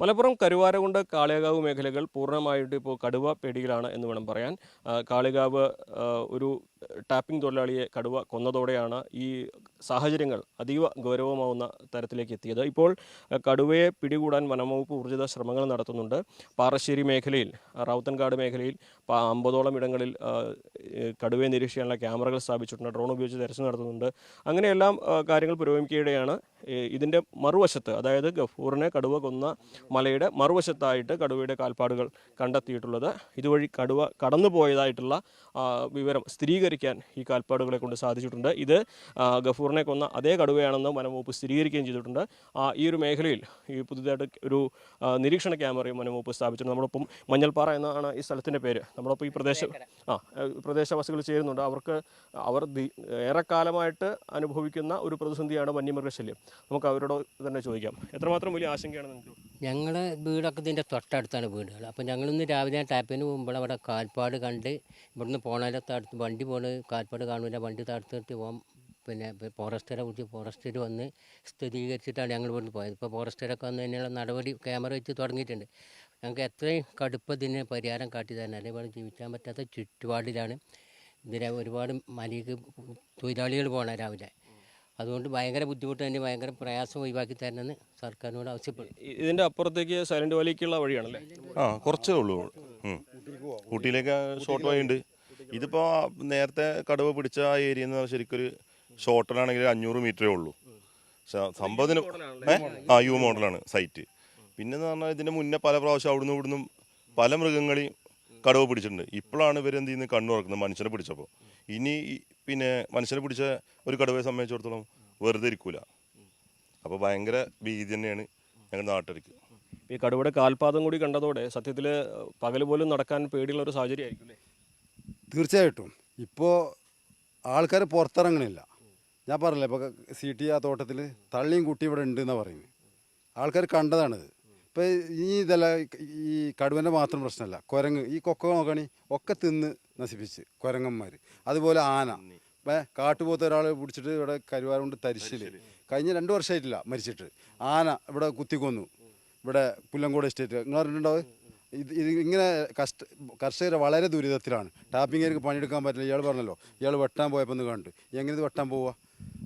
മലപ്പുറം കരുവാരകുണ്ട് കാളികാവ് മേഖലകൾ പൂർണ്ണമായിട്ട് ഇപ്പോൾ കടുവ പേടിയിലാണ് എന്ന് വേണം പറയാൻ. കാളികാവ് ഒരു ടാപ്പിംഗ് തൊഴിലാളിയെ കടുവ കൊന്നതോടെയാണ് ഈ സാഹചര്യങ്ങൾ അതീവ ഗൗരവമാവുന്ന തരത്തിലേക്ക് എത്തിയത്. ഇപ്പോൾ കടുവയെ പിടികൂടാൻ വനംവകുപ്പ് ഊർജിത ശ്രമങ്ങൾ നടത്തുന്നുണ്ട്. പാറശ്ശേരി മേഖലയിൽ, റൗത്തൻകാട് മേഖലയിൽ 50ഓളം ഇടങ്ങളിൽ കടുവയെ നിരീക്ഷിക്കാനുള്ള ക്യാമറകൾ സ്ഥാപിച്ചിട്ടുണ്ട്. ഡ്രോൺ ഉപയോഗിച്ച് തെരച്ചിൽ നടത്തുന്നുണ്ട്. അങ്ങനെയെല്ലാം കാര്യങ്ങൾ പുരോഗമിക്കുകയാണ്. ഇതിൻ്റെ മറുവശത്ത്, അതായത് ഗഫൂറിനെ കടുവ കൊന്ന മലയുടെ മറുവശത്തായിട്ട് കടുവയുടെ കാൽപ്പാടുകൾ കണ്ടെത്തിയിട്ടുള്ളത്. ഇതുവഴി കടുവ കടന്നു പോയതായിട്ടുള്ള വിവരം സ്ഥിരീകരിക്കാൻ ഈ കാൽപ്പാടുകളെ കൊണ്ട് സാധിച്ചിട്ടുണ്ട്. ഇത് ഗഫൂറിനെ കൊന്ന അതേ കടുവയാണെന്ന് വനംവകുപ്പ് സ്ഥിരീകരിക്കുകയും ചെയ്തിട്ടുണ്ട്. ഈ ഒരു മേഖലയിൽ ഈ പുതുതായിട്ട് ഒരു നിരീക്ഷണ ക്യാമറയും വനംവകുപ്പ് സ്ഥാപിച്ചിട്ടുണ്ട്. നമ്മളൊപ്പം മഞ്ഞൾപ്പാറ എന്നാണ് ഈ സ്ഥലത്തിൻ്റെ പേര്. നമ്മളൊപ്പം ഈ പ്രദേശവാസികൾ ചേരുന്നുണ്ട്. അവർ ഏറെക്കാലമായിട്ട് അനുഭവിക്കുന്ന ഒരു പ്രതിസന്ധിയാണ് വന്യമൃഗശല്യം. നമുക്ക് അവരോട് തന്നെ ചോദിക്കാം, എത്രമാത്രം വലിയ ആശങ്കയാണ് നിങ്ങൾക്ക്? ഞങ്ങളുടെ വീടൊക്കെ ഇതിൻ്റെ തൊട്ടടുത്താണ് വീടുകൾ. അപ്പോൾ ഞങ്ങളിന്ന് രാവിലെ ടാപ്പിന് പോകുമ്പോൾ അവിടെ കാൽപ്പാട് കണ്ട് ഇവിടുന്ന് പോണതിൻ്റെ അടുത്ത് വണ്ടി പോണത് കാൽപ്പാട് കാണൂല, വണ്ടി തടുത്തിട്ട് പോകാം. പിന്നെ ഫോറസ്റ്ററെ വിളിച്ച് ഫോറസ്റ്റർ വന്ന് സ്ഥിരീകരിച്ചിട്ടാണ് ഞങ്ങൾ ഇവിടുന്ന് പോയത്. ഇപ്പോൾ ഫോറസ്റ്ററൊക്കെ വന്ന് അതിനുള്ള നടപടി ക്യാമറ വെച്ച് തുടങ്ങിയിട്ടുണ്ട്. ഞങ്ങൾക്ക് എത്രയും കടുപ്പത്തിന് പരിഹാരം കാട്ടി തന്നെ, അതേപോലെ ജീവിക്കാൻ പറ്റാത്ത ചുറ്റുപാടിലാണ്. ഇതിന് ഒരുപാട് മലയ്ക്ക് തൊഴിലാളികൾ പോകണം രാവിലെ. അതുകൊണ്ട് ഭയങ്കര ബുദ്ധിമുട്ട് തന്നെ, ഭയങ്കര പ്രയാസം ഒഴിവാക്കി തരണമെന്ന് സർക്കാരിനോട് ആവശ്യപ്പെടും. ഇതിൻ്റെ അപ്പുറത്തേക്ക് സൈലന്റ് വാലിക്കുള്ള വഴിയാണല്ലേ? കുറച്ചേ ഉള്ളൂ. ഊട്ടിയിലേക്ക് ഷോർട്ട് വഴി ഉണ്ട്. ഇതിപ്പോൾ നേരത്തെ കടുവ പിടിച്ച ആ ഏരിയ എന്ന് പറഞ്ഞാൽ ശരിക്കൊരു ഷോർട്ടിലാണെങ്കിൽ 500 മീറ്ററേ ഉള്ളൂ. സംഭവത്തിന് യു മോഡലാണ് സൈറ്റ്. പിന്നെന്ന് പറഞ്ഞാൽ ഇതിൻ്റെ മുന്നേ പല പ്രാവശ്യം അവിടുന്ന് ഇവിടുന്നും പല മൃഗങ്ങളെയും കടുവ പിടിച്ചിട്ടുണ്ട്. ഇപ്പോഴാണ് ഇവരെന്ത് ചെയ്യുന്നത്, കണ്ണു തുറക്കുന്നത് മനുഷ്യനെ പിടിച്ചപ്പോൾ. ഇനി പിന്നെ മനുഷ്യനെ പിടിച്ച ഒരു കടുവയെ സംബന്ധിച്ചിടത്തോളം വെറുതെ ഇരിക്കൂല. അപ്പോൾ ഭയങ്കര ഭീതി തന്നെയാണ് ഞങ്ങളുടെ നാട്ടിലേക്ക്. ഈ കടുവയുടെ കാൽപാദം കൂടി കണ്ടതോടെ സത്യത്തിൽ പകൽ പോലും നടക്കാൻ പേടിയുള്ള ഒരു സാഹചര്യമായിരിക്കും അല്ലേ? തീർച്ചയായിട്ടും. ഇപ്പോൾ ആൾക്കാർ പുറത്തിറങ്ങണില്ല. ഞാൻ പറഞ്ഞില്ലേ, ഇപ്പോൾ CT ആ തോട്ടത്തിൽ തള്ളിയും കുട്ടി ഇവിടെ ഉണ്ട് എന്നാണ് പറയുന്നത്. ആൾക്കാർ കണ്ടതാണിത്. ഇപ്പോൾ ഇതല്ല ഈ കടുവൻ്റെ മാത്രം പ്രശ്നമല്ല, കുരങ്ങ്, ഈ കൊക്ക നോക്കണി ഒക്കെ തിന്ന് നശിപ്പിച്ച് കുരങ്ങന്മാർ. അതുപോലെ ആന, കാട്ടുപോത്ത് ഒരാൾ പിടിച്ചിട്ട് ഇവിടെ കരുവാരുകൊണ്ട് തരിശിൽ കഴിഞ്ഞ 2 വർഷമായിട്ടില്ല മരിച്ചിട്ട്. ആന ഇവിടെ കുത്തിക്കൊന്നു, ഇവിടെ പുല്ലങ്കോട് എസ്റ്റേറ്റ്. നിങ്ങൾ പറഞ്ഞിട്ടുണ്ടാവും. ഇത് ഇങ്ങനെ കർഷകർ വളരെ ദുരിതത്തിലാണ്. ടാപ്പിങ്ങർക്ക് പണിയെടുക്കാൻ പറ്റില്ല. ഇയാൾ പറഞ്ഞല്ലോ, ഇയാൾ വെട്ടാൻ പോയപ്പോൾ ഒന്ന് കണ്ട്. എങ്ങനെ ഇത് വെട്ടാൻ പോവുക?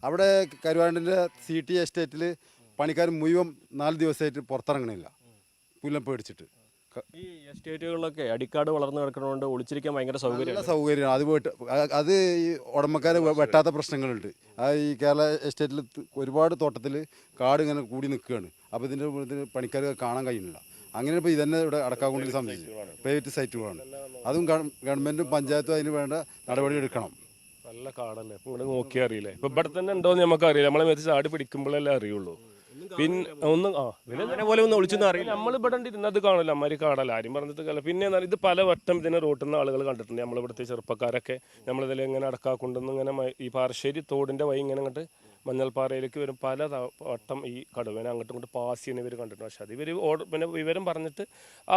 അവിടെ കരുവാരണ്ടിൻ്റെ CT എസ്റ്റേറ്റിൽ പണിക്കാർ മുഴുവൻ 4 ദിവസമായിട്ട് പുറത്തിറങ്ങണില്ല, പുല്ലം പേടിച്ചിട്ട്. ഈ എസ്റ്റേറ്റുകളിലൊക്കെ അടിക്കാട് വളർന്നു കിടക്കുന്നതുകൊണ്ട് ഒളിച്ചിരിക്കാൻ ഭയങ്കര സൗകര്യമാണ്. അത് ഈ ഉടമക്കാർ വെട്ടാത്ത പ്രശ്നങ്ങളുണ്ട്. ഈ കേരള എസ്റ്റേറ്റിൽ ഒരുപാട് തോട്ടത്തിൽ കാട് ഇങ്ങനെ കൂടി നിൽക്കുകയാണ്. അപ്പോൾ ഇതിൻ്റെ പണിക്കാർക്ക് കാണാൻ കഴിയുന്നില്ല. അങ്ങനെ ഇപ്പോൾ ഇതന്നെ ഇവിടെ അടക്കാക്കുണ്ടിൽ സംബന്ധിച്ച് പ്രൈവറ്റ് സൈറ്റുകളാണ്. അതും ഗവൺമെൻറ്റും പഞ്ചായത്തും അതിന് വേണ്ട നടപടി എടുക്കണം. നല്ല കാടല്ലേ, ഇപ്പോൾ ഇവിടെ നോക്കിയാൽ അറിയില്ലേ. ഇപ്പം ഇവിടെ തന്നെ ഉണ്ടോയെന്ന് നമുക്കറിയില്ല. നമ്മളെ മേത്ത് ചാടി പിടിക്കുമ്പോഴല്ലേ അറിയുള്ളൂ. പിന്നെ പോലെ ഒന്നും ഒളിച്ചൊന്നും അറിയില്ല. നമ്മൾ ഇവിടെ ഇരുന്നത് കാണില്ല, അമ്മമാര് കാടല്ല, ആരും പറഞ്ഞിട്ട് കാണില്ല. പിന്നെ ഇത് പല വട്ടം ഇതിനെ റോട്ടിൽ നിന്ന് ആളുകൾ കണ്ടിട്ടുണ്ട്. നമ്മളിവിടുത്തെ ചെറുപ്പക്കാരൊക്കെ നമ്മളിതിൽ ഇങ്ങനെ അടക്കാക്കൊണ്ടെന്ന് ഇങ്ങനെ ഈ പാറശ്ശേരി തോടിൻ്റെ വഴി ഇങ്ങനെ അങ്ങോട്ട് മഞ്ഞൾപ്പാറയിലേക്ക് വരും. പല വട്ടം ഈ കടുവേനെ അങ്ങോട്ടും ഇങ്ങോട്ട് പാസ് ചെയ്യുന്ന ഇവർ കണ്ടിട്ടുണ്ട്. പക്ഷേ അത് പിന്നെ വിവരം പറഞ്ഞിട്ട്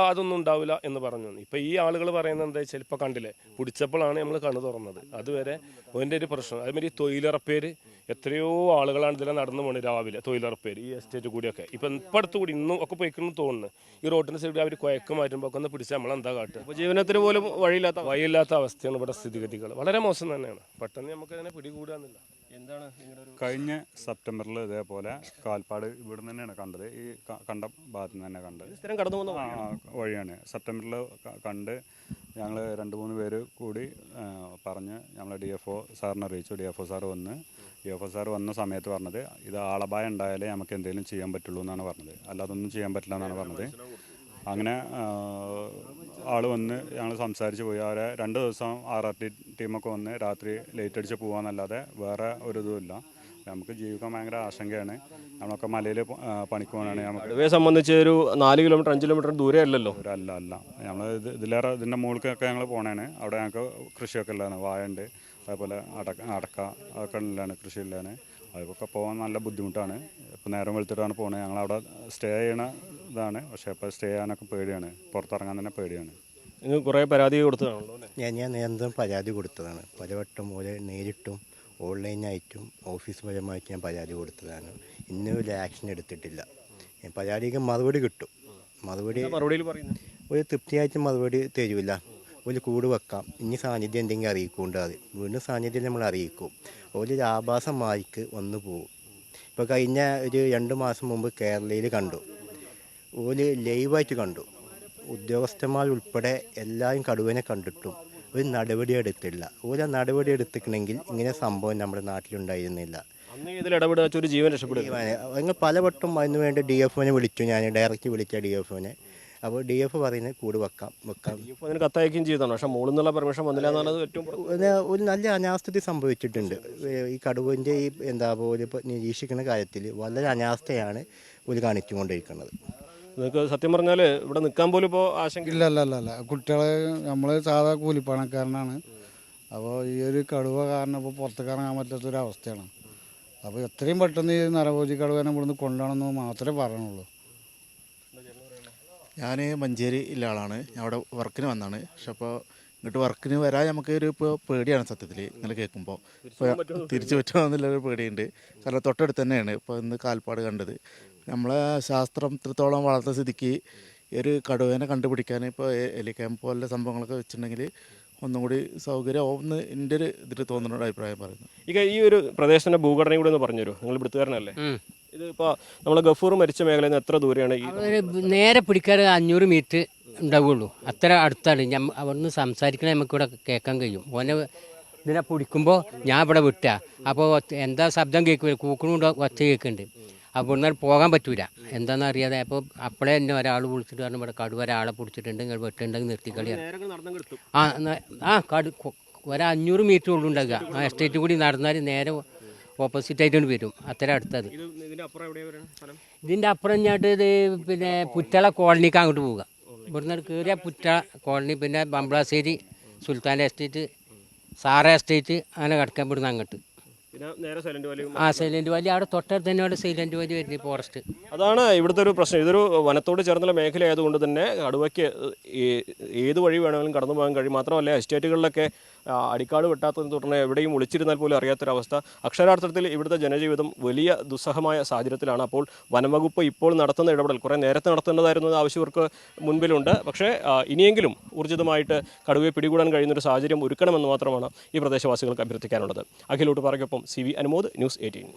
അതൊന്നും ഉണ്ടാവില്ല എന്ന് പറഞ്ഞു. ഇപ്പം ഈ ആളുകൾ പറയുന്നത് എന്താ വെച്ചാൽ, ഇപ്പോൾ കണ്ടില്ലേ, പിടിച്ചപ്പോഴാണ് നമ്മൾ കണ്ണു തുറന്നത്. അതുവരെ അതിൻ്റെ ഒരു പ്രശ്നം. അതേമാതിരി തൊഴിലുറപ്പേര് എത്രയോ ആളുകളാണ് ഇതിലെ നടന്നു പോകുന്നത് രാവിലെ. തൊഴിലുറപ്പേര് ഈ എസ്റ്റേറ്റ് കൂടിയൊക്കെ ഇപ്പം അടുത്ത് കൂടി ഇന്നും ഒക്കെ പോയിക്കണമെന്ന് തോന്നുന്നു. ഈ റോഡിൻ്റെ സൈഡിൽ അവർ കുഴക്ക് മാറ്റുമ്പോൾ ഒക്കെ ഒന്ന് പിടിച്ചാൽ നമ്മളെന്താ കാട്ടുക? ജീവനത്തിന് പോലും വഴിയില്ലാത്ത അവസ്ഥയാണ് ഇവിടെ. സ്ഥിതിഗതികൾ വളരെ മോശം തന്നെയാണ്. പെട്ടെന്ന് നമുക്ക് അതിനെ പിടികൂടാന്നില്ല. എന്താണ് കഴിഞ്ഞ സെപ്റ്റംബറിൽ ഇതേപോലെ കാൽപ്പാട് ഇവിടുന്ന് തന്നെയാണ് കണ്ടത്. ഈ കണ്ട ഭാഗത്ത് നിന്ന് തന്നെ കണ്ടത്. സ്ഥിരം കടന്നു പോകുന്ന വഴിയാണ്. സെപ്റ്റംബറിൽ കണ്ട് ഞങ്ങൾ 2-3 പേര് കൂടി പറഞ്ഞ് നമ്മൾ DFO സാറിനെ അറിയിച്ചു. DFO സാർ വന്ന സമയത്ത് പറഞ്ഞത്, ഇത് ആളപായം ഉണ്ടായാലേ നമുക്ക് എന്തെങ്കിലും ചെയ്യാൻ പറ്റുള്ളൂ എന്നാണ് പറഞ്ഞത്, അല്ലാതൊന്നും ചെയ്യാൻ പറ്റില്ല എന്നാണ് പറഞ്ഞത്. അങ്ങനെ ആൾ വന്ന് ഞങ്ങൾ സംസാരിച്ച് പോയി. അവരെ 2 ദിവസം RRT ടീമൊക്കെ വന്ന് രാത്രി ലൈറ്റ് അടിച്ച് പോകാമെന്നല്ലാതെ വേറെ ഒരു ഇതുമില്ല. നമുക്ക് ജീവിക്കാൻ ഭയങ്കര ആശങ്കയാണ്. നമ്മളൊക്കെ മലയിൽ പണിക്ക് പോകാനാണ്. നമുക്ക് സംബന്ധിച്ച് ഒരു 4 കിലോമീറ്റർ 5 കിലോമീറ്റർ ദൂരെ അല്ലല്ലോ. അല്ല നമ്മൾ ഇതിലേറെ ഇതിൻ്റെ മുകളിലേക്കൊക്കെ ഞങ്ങൾ പോകണേണ്. അവിടെ ഞങ്ങൾക്ക് കൃഷിയൊക്കെ ഉള്ളതാണ്. വാഴയുണ്ട്, അതേപോലെ അടക്ക അതൊക്കെ ഉള്ളതാണ്, കൃഷിയുള്ളതാണ്. അതൊക്കെ പോകാൻ നല്ല ബുദ്ധിമുട്ടാണ്. ഇപ്പോൾ നേരം വെളുത്തിട്ടാണ് പോകുന്നത്. ഞങ്ങളവിടെ സ്റ്റേ ചെയ്യണ ഇതാണ്. പക്ഷേ ഇപ്പോൾ സ്റ്റേ ചെയ്യാനൊക്കെ പേടിയാണ്, പുറത്തിറങ്ങാൻ തന്നെ പേടിയാണ്. നിങ്ങൾ കുറേ പരാതി കൊടുത്തതാണല്ലോ? ഞാൻ നേരത്തെ പരാതി കൊടുത്തതാണ്. പലവട്ടം പോലെ നേരിട്ടും ഓൺലൈനായിട്ടും ഓഫീസ് പരമായിട്ട് ഞാൻ പരാതി കൊടുത്തതാണ്. ഇന്നും ഒരു ആക്ഷൻ എടുത്തിട്ടില്ല. പരാതിക്ക് മറുപടി കിട്ടും. മറുപടിയിൽ പറയുന്നത് ഒരു തൃപ്തിയായിട്ട് മറുപടി തരില്ല. ഒരു കൂട് വെക്കാം, ഇനി സാന്നിധ്യം എന്തെങ്കിലും അറിയിക്കൊണ്ട് അത് വീണ്ടും സാന്നിധ്യം നമ്മൾ അറിയിക്കും. ഒരു ആഭാസം മാറിക്ക് വന്നു പോകും. ഇപ്പോൾ കഴിഞ്ഞ ഒരു 2 മാസം മുമ്പ് കേരളയിൽ കണ്ടു, ഒരു ലൈവായിട്ട് കണ്ടു. ഉദ്യോഗസ്ഥന്മാർ ഉൾപ്പെടെ എല്ലാവരും കടുവനെ കണ്ടിട്ടും ഒരു നടപടി എടുത്തില്ല. ഒരു നടപടി എടുത്തിക്കണമെങ്കിൽ ഇങ്ങനെ സംഭവം നമ്മുടെ നാട്ടിലുണ്ടായിരുന്നില്ല. അന്ന് ഇതിൽ ഇടപെടുക ഒരു ജീവൻ രക്ഷപ്പെടുക. നിങ്ങൾ പലവട്ടം അതിന് വേണ്ടി DFOനെ വിളിച്ചു, ഞാൻ ഡയറക്റ്റ് വിളിച്ച DFOനെ. അപ്പോൾ DF പറയുന്നത് കൂട് വെക്കാം. അതിന് കത്തയക്കുകയും ചെയ്തതാണ്. പക്ഷേ മുകളിൽ നിന്നുള്ള പെർമിഷൻ വന്നില്ല എന്നുള്ളത് ഏറ്റവും ഒരു നല്ല അനാസ്ഥിതി സംഭവിച്ചിട്ടുണ്ട്. ഈ കടുവൻ്റെ ഈ പോലെ ഇപ്പോൾ നിരീക്ഷിക്കുന്ന കാര്യത്തിൽ വളരെ അനാസ്ഥയാണ് ഒരു കാണിച്ചുകൊണ്ടിരിക്കുന്നത്. നിങ്ങൾക്ക് സത്യം പറഞ്ഞാൽ ഇവിടെ നിൽക്കാൻ പോലും ഇപ്പോൾ ആശങ്ക ഇല്ല. കുട്ടികളെ നമ്മൾ സാധാ കൂലിപ്പണക്കാരനാണ്. അപ്പോൾ ഈ ഒരു കടുവ കാരണം ഇപ്പോൾ പുറത്തേക്ക് ഇറങ്ങാൻ പറ്റാത്തൊരവസ്ഥയാണ്. അപ്പോൾ എത്രയും പെട്ടെന്ന് ഈ നരഭോജി കടുവനെ ഇവിടുന്ന് കൊണ്ടുപോകണമെന്ന് മാത്രമേ പറയുന്നുള്ളൂ. ഞാൻ മഞ്ചേരി ഉള്ള ആളാണ്. ഞാൻ അവിടെ വർക്കിന് വന്നതാണ്. പക്ഷെ അപ്പോൾ ഇങ്ങോട്ട് വർക്കിന് വരാൻ നമുക്ക് ഇപ്പോൾ പേടിയാണ് സത്യത്തിൽ ഇങ്ങനെ കേൾക്കുമ്പോൾ. ഇപ്പോൾ തിരിച്ചു പറ്റുമോ എന്നുള്ളൊരു പേടിയുണ്ട്. കാരണം തൊട്ടടുത്ത് തന്നെയാണ് ഇപ്പോൾ ഇന്ന് കാൽപ്പാട് കണ്ടത്. നമ്മളെ ശാസ്ത്രം ഇത്രത്തോളം വളർത്ത സ്ഥിതിക്ക് ഒരു കടുവേനെ കണ്ടുപിടിക്കാൻ ഇപ്പോൾ എലിക്യാമ്പ് പോലുള്ള സംഭവങ്ങളൊക്കെ വെച്ചിട്ടുണ്ടെങ്കിൽ ഒന്നും കൂടി സൗകര്യമാവുമെന്ന് എൻ്റെ ഒരു ഇതിൽ തോന്നുന്ന അഭിപ്രായം പറയുന്നു. ഈ ഒരു പ്രദേശത്തിൻ്റെ ഭൂഘടനയും കൂടി ഒന്ന് പറഞ്ഞുതരൂ. നിങ്ങൾ ഇവിടുത്തുകാരനല്ലേ? ഇതിപ്പോൾ നമ്മൾ ഗഫൂർ മരിച്ച മേഖലയിൽ നിന്ന് എത്ര ദൂരെയാണ് ഈ നേരെ പിടിക്കാൻ 500 മീറ്റർ ഉണ്ടാവുള്ളൂ. അത്ര അടുത്താണ്. അവിടുന്ന് സംസാരിക്കണേ നമുക്കിവിടെ കേൾക്കാൻ കഴിയും. ഓനെ ഇതിനെ പിടിക്കുമ്പോൾ ഞാൻ ഇവിടെ വിട്ടാ. അപ്പോൾ എന്താ ശബ്ദം കേൾക്കില്ല, കൂക്കണുണ്ട്, ഒച്ച കേൾക്കുന്നുണ്ട്. അപ്പോൾ ഇവിടുന്ന് പോകാൻ പറ്റൂല, എന്താണെന്ന് അറിയാതെ. അപ്പോൾ അപ്പോഴേ എന്നെ ഒരാൾ വിളിച്ചിട്ട് പറഞ്ഞു ഇവിടെ കടുവ ഒരാളെ പിടിച്ചിട്ടുണ്ട്, നിങ്ങൾ വെട്ടുണ്ടെങ്കിൽ നിർത്തിക്കളിയാണ്. ഒരു 500 മീറ്റർ ഉള്ളു ഉണ്ടാകുക. ആ എസ്റ്റേറ്റ് കൂടി നടന്നാൽ നേരെ ഓപ്പോസിറ്റ് ആയിട്ടാണ് വരും. അത്ര അടുത്തത്. ഇതിൻ്റെ അപ്പുറം ഞാട്ട് ഇത് പിന്നെ പുറ്റള കോളനിക്ക് അങ്ങോട്ട് പോവുക. ഇവിടുന്ന് കയറിയ പുറ്റള കോളനി, പിന്നെ ബംബ്ലാശ്ശേരി സുൽത്താൻ എസ്റ്റേറ്റ്, സാറ എസ്റ്റേറ്റ്, അങ്ങനെ കിടക്കാൻ ഇവിടുന്ന് അങ്ങോട്ട്. സൈലന്റ് വാലി അവിടെ തൊട്ടടുത്ത് തന്നെയാണ് സൈലന്റ് വാലി വരുന്നത്, ഫോറസ്റ്റ്. അതാണ് ഇവിടുത്തെ ഒരു പ്രശ്നം. ഇതൊരു വനത്തോട് ചേർന്നുള്ള മേഖല ആയതുകൊണ്ട് തന്നെ കടുവയ്ക്ക് ഏത് വഴി വേണമെങ്കിലും കടന്നു പോകാൻ കഴിയും. മാത്രമല്ല എസ്റ്റേറ്റുകളിലൊക്കെ അടിക്കാട് വെട്ടാത്തതിനെ തുടർന്ന് എവിടെയും ഒളിച്ചിരുന്നാൽ പോലും അറിയാത്തൊരവസ്ഥ. അക്ഷരാർത്ഥത്തിൽ ഇവിടുത്തെ ജനജീവിതം വലിയ ദുസ്സഹമായ സാഹചര്യത്തിലാണ്. അപ്പോൾ വനംവകുപ്പ് ഇപ്പോൾ നടത്തുന്ന ഇടപെടൽ കുറേ നേരത്തെ നടത്തേണ്ടതായിരുന്നത് ആവശ്യവർക്ക് മുൻപിലുണ്ട്. പക്ഷേ ഇനിയെങ്കിലും ഊർജിതമായിട്ട് കടുവയെ പിടികൂടാൻ കഴിയുന്നൊരു സാഹചര്യം ഒരുക്കണമെന്ന് മാത്രമാണ് ഈ പ്രദേശവാസികൾക്ക് അഭ്യർത്ഥിക്കാനുള്ളത്. അഖിലോട്ട് പറയ്ക്കൊപ്പം CV അനുമോദ്, ന്യൂസ് 18.